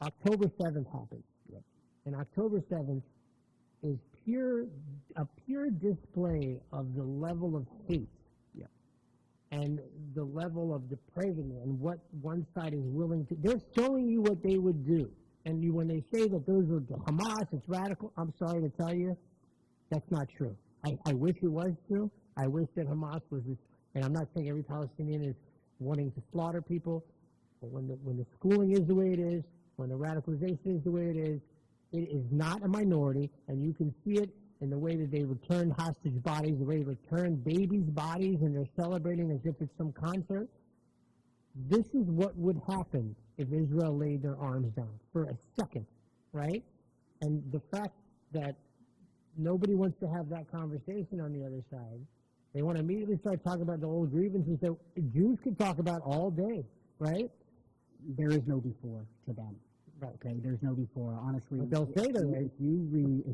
October 7th happened. Yep. And October 7th is a pure display of the level of hate. Yep. And the level of depravity and what one side is willing to. They're showing you what they would do. And when they say that those are the Hamas, it's radical, I'm sorry to tell you, that's not true. I wish it was true. I wish that Hamas was this, and I'm not saying every Palestinian is wanting to slaughter people, but when the schooling is the way it is, when the radicalization is the way it is not a minority, and you can see it in the way that they return hostage bodies, the way they return babies' bodies, and they're celebrating as if it's some concert. This is what would happen if Israel laid their arms down for a second, right? And the fact that nobody wants to have that conversation on the other side, they want to immediately start talking about the old grievances that Jews could talk about all day, right? There is no before to them. Right. Okay, there's no before. Honestly, but they'll say that. If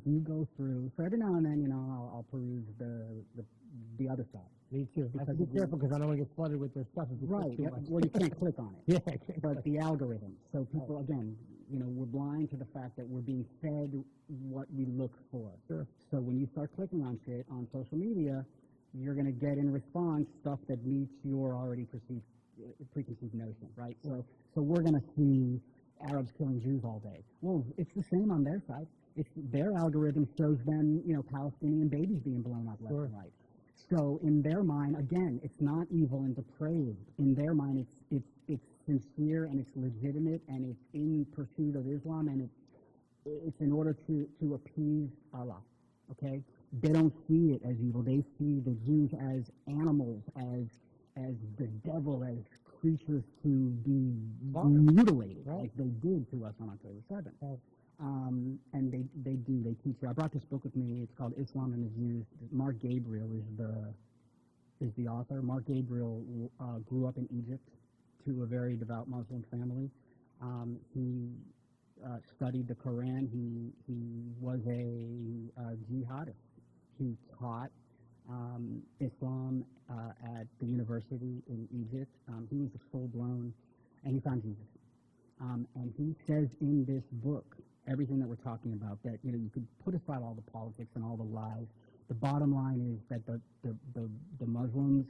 you go through, so every now and then, I'll peruse the other side. Me too. I have to be careful because I don't want to get flooded with their stuff. Right. Yeah, well, you can't click on it. Yeah. But the algorithm. So people, again, we're blind to the fact that we're being fed what we look for. Sure. So when you start clicking on shit on social media, you're going to get in response stuff that meets your already preconceived notion, right? So we're going to see Arabs killing Jews all day. Well, it's the same on their side. It's their algorithm shows them, Palestinian babies being blown up left and right. So in their mind, again, it's not evil and depraved. In their mind, it's sincere and it's legitimate and it's in pursuit of Islam and it's in order to appease Allah. Okay, they don't see it as evil. They see the Jews as animals, as the devil, as creatures to be mutilated, like they did to us on October 7th. And they teach you. I brought this book with me. It's called Islam and the Jews. Mark Gabriel is the author. Mark Gabriel grew up in Egypt to a very devout Muslim family. He studied the Quran. He was a jihadist. He taught Islam at the university in Egypt. He was a full-blown, and he found Jesus. And he says in this book, everything that we're talking about, that you could put aside all the politics and all the lies. The bottom line is that the Muslims,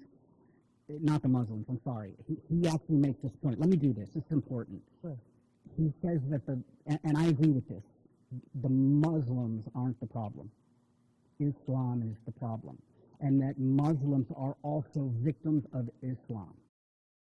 not the Muslims, I'm sorry. He actually makes this point. Let me do this. This is important. Sure. He says that and I agree with this, the Muslims aren't the problem. Islam is the problem. And that Muslims are also victims of Islam.